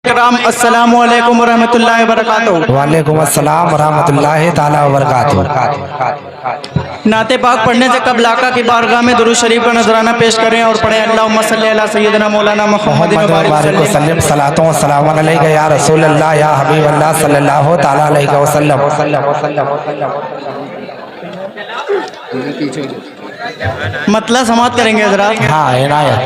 कराम अस्सलामु अलैकुम वरहमतुल्लाहि वबरकातुहू। वालेकुम अस्सलाम वरहमतुल्लाहि ताला वबरकातुहू। नाते पाक पढ़ने से कबल आका की बारगाह में दुरूद शरीफ का नजराना पेश करें और पढ़ें अल्लाहुम्मा सल्ली अला सय्यिदना मौलाना मुहम्मद मोहम्मद बारिक वसल्लम सलातो व सलाम अलैका या रसूल अल्लाह या हबीब अल्लाह सल्लल्लाहु ताला अलैहि वसल्लम। मतलब समाप्त करेंगे हजरात। हाँ इनायत।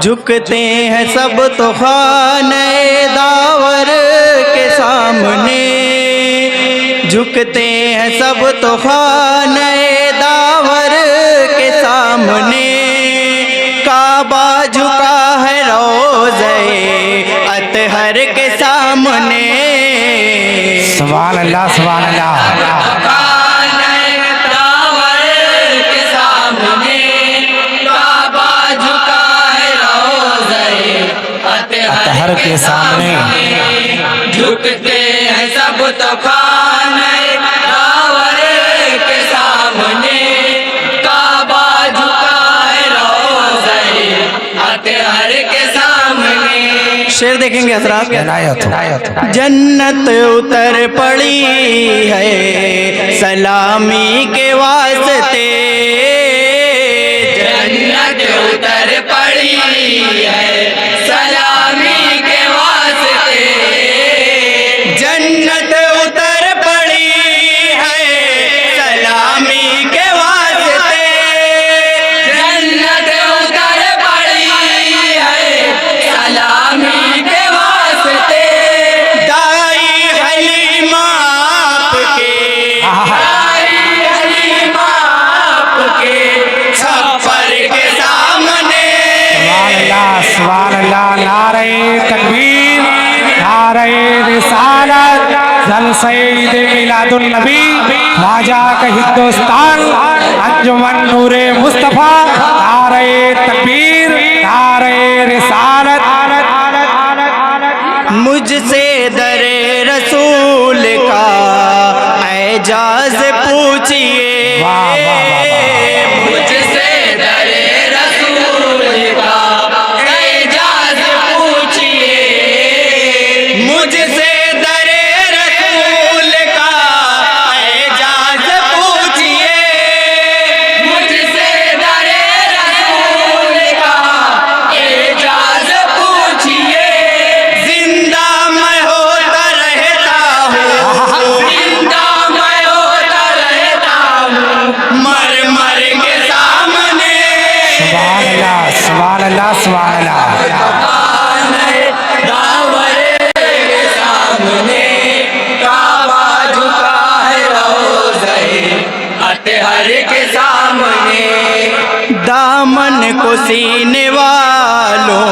झुकते हैं सब तो खाने दावर के सामने, झुकते हैं सब तो खाने दावर के सामने। काबा झुका है रोज़े अतहर के सामने। सुभान अल्लाह सुभान अल्लाह। अतहर के सामने झुकते हैं सब तो खाने दावर के सामने। काबा झुका है रोज़े अतहर के सामने। शेर देखेंगे हजरात। इनायत। जन्नत उतर पड़ी है सलामी के वास्ते, जन्नत उतर पड़ी है सलामी के वास्ते। जन्नत उतर पड़ी है सलामी के वास्ते। जन्नत उतर पड़ी है सलामी के वास्ते। दाई हलीमा आपके, दाई हलीमा आपके छप्पर के सामने। सुभान अल्लाह। नारे तकबीर नारे रिसालत जलसे मिलादुन नबी ख्वाजा का हिंदुस्तान अंजुमन नूरे मुस्तफ़ा। नारे तकबीर नारे रिसालत। मुझसे दरे रसूल का एजाज पूछिए। मुझसे दरे रसूल का एजाज पूछिए। मुझसे दरे रसूल का एजाज पूछिए। मुझसे दरे रसूल का एजाज पूछिए। जिंदा मैं होता रहता हूँ, जिंदा मैं होता रहता हूँ मर मर के सामने। सुभान अल्लाह सुभान अल्लाह सुभान अल्लाह। दावर के सामने। काबा झुका है रोज़े अतहर के सामने। दामन को सीने वालों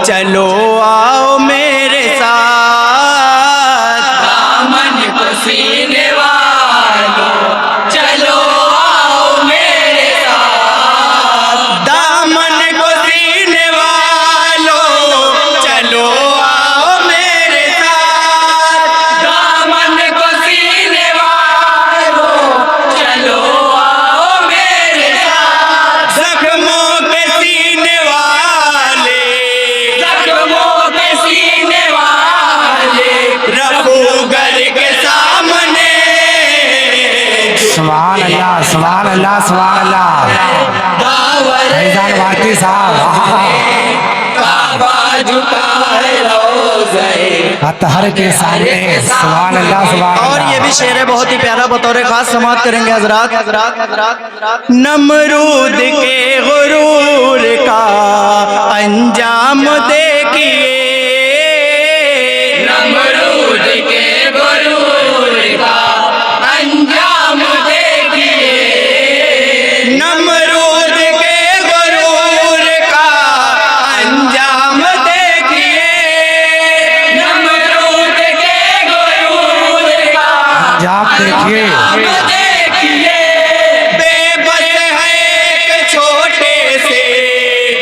चलो आओ मेरे साथ। दामन को सीने वालों चलो आओ मेरे साथ। दामन को सीने वालों चलो आओ मेरे साथ। दामन को सीने वालों चलो आओ मेरे साथ। जख्मों के सीने वाले, जख्मों के सीने वाले रफूगर के सामने। सुभान अल्लाह सुभान अल्लाह सुभान अल्लाह। दावर फैजान भारती साहब। काबा झुका है रोज़े अतहर के सामने। सुभान अल्लाह सुभान और ये भी शेर है बहुत ही प्यारा, बतौर खास समाप्त करेंगे हजरात। नमरूद के गुरूर का अंजाम देखिए। नमरूद के गुरूर का अंजाम देखिए। नमरूद के गुरूर का अंजाम देखिए। नमरूद के गुरूर का आप देखिए देखिए। बेबस है एक छोटे से,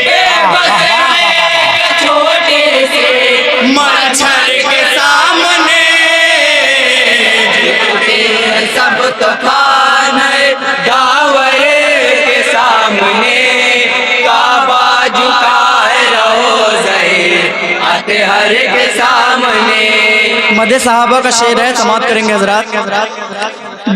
बेबस है एक छोटे से मच्छर के सामने। सब तो खाने दावर के सामने। काबा झुका है रोज़े अतहर के सामने। मदे साहबा का शेर है, समाप्त करेंगे हजरात।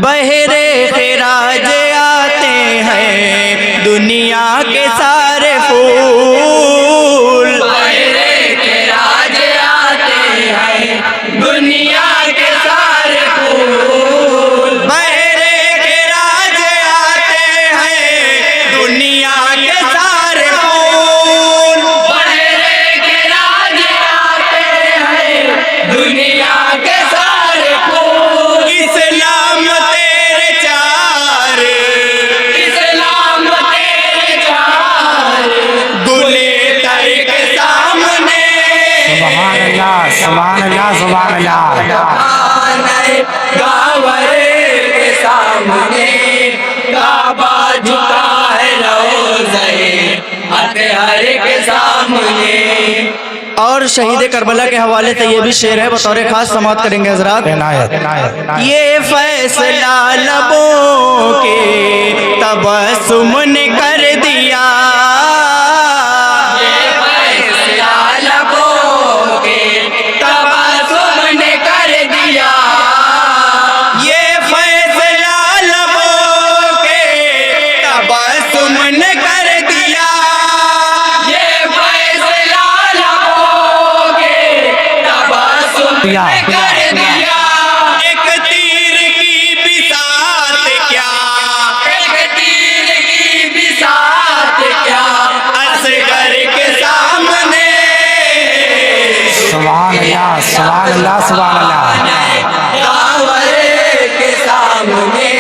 बहरे खिराज आते हैं दुनिया के सारे फूल, बहरे के राज आते हैं दुनिया के सारे फूल। बहरे खिराज आते हैं दुनिया के सारे फूल, बहरे के राज आते हैं दुनिया के सारे फूल। इस्लाम तेरे चार इस्लाम तेरे चार गुले तर के सामने, सुभान अल्लाह सुभान अल्लाह सुभान अल्लाह। गावरे के सामने काबा झुका है रोज़े अतहर के सामने। और शहीद करबला के हवाले से ये भी शेर है, बतौर खास समाप्त करेंगे हजरात। इनायत इनायत ये फैसला लबों के तबस्सुम ने कर दिया, ये फैसला लबों के तबस्सुम ने कर दिया। ये फैसला लबों के तबस्सुम ने कर दिया, ये फैसला लबों के तबस्सुम ने कर दिया। एक तीर की बिसात क्या, एक तीर की बिसात क्या असगर के सामने, सुभान अल्लाह सुभान अल्लाह सुभान अल्लाह। गावरे के सामने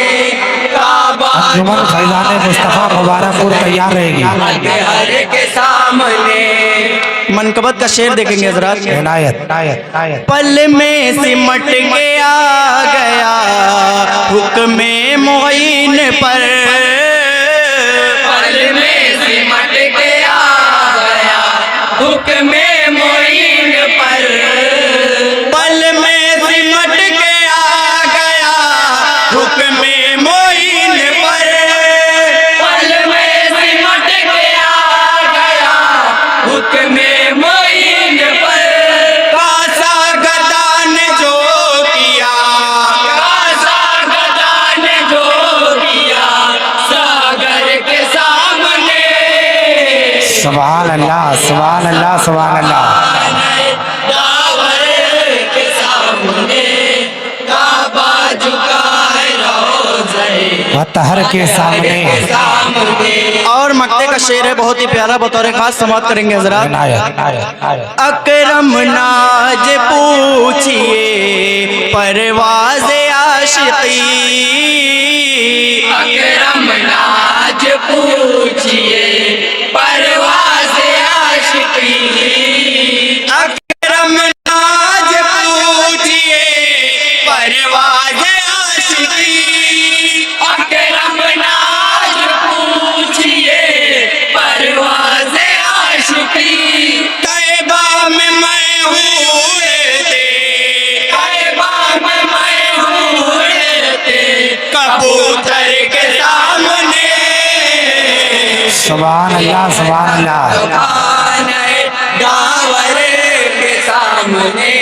काबा अंजुमन फैजान मुस्तफ़ा मुबारकपुर तैयार रहेगी। अतहर के सामने। मनकबत का शेर देखेंगे हजरात। इनायत इनायत इनायत। पल में सिमट के आ गया हुक्म मोइन पर, पल में सिमट के आ गया हुक्म मोइन पर। पल में सिमट के आ गया हुक्म मोइन पर, पल में सिमट के आ गया हुक्म मोइन पर। कासा गदा ने जो किया, कासा गदा ने जो किया सागर के सामने। सुभान अल्लाह सुभान अल्लाह सुभान अल्लाह। गावरे के सामने काबा झुका है रोज़े अतहर के सामने। सामने। और मक्ते का शेर है, बहुत ही प्यारा, बतौर खास समाप्त करेंगे हजरात। इनायत इनायत इनायत। अकरम नाज पूछिए परवाज़ आशिकी, अकरम नाज पूछिए परवाज़ आशिकी। अकरम नाज पूछिए परवाज़ आशिकी, अकरम नाज पूछिए परवाज़ आशिकी। तैबा में मैं उड़ते, तैबा में मैं उड़ते कबूतर के सामने, सुभान अल्लाह सुभान अल्लाह। गावरे के सामने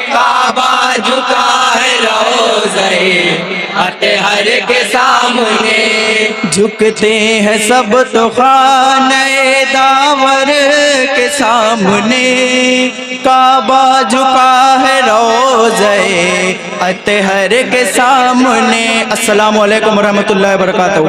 काबा झुका है रोज़े अतहर के सामने। झुकते हैं सब तो खाने दावर के सामने, काबा झुका है रोज़े अतहर के सामने। अस्सलामु अलैकुम रहमतुल्लाहि व बरकातहू।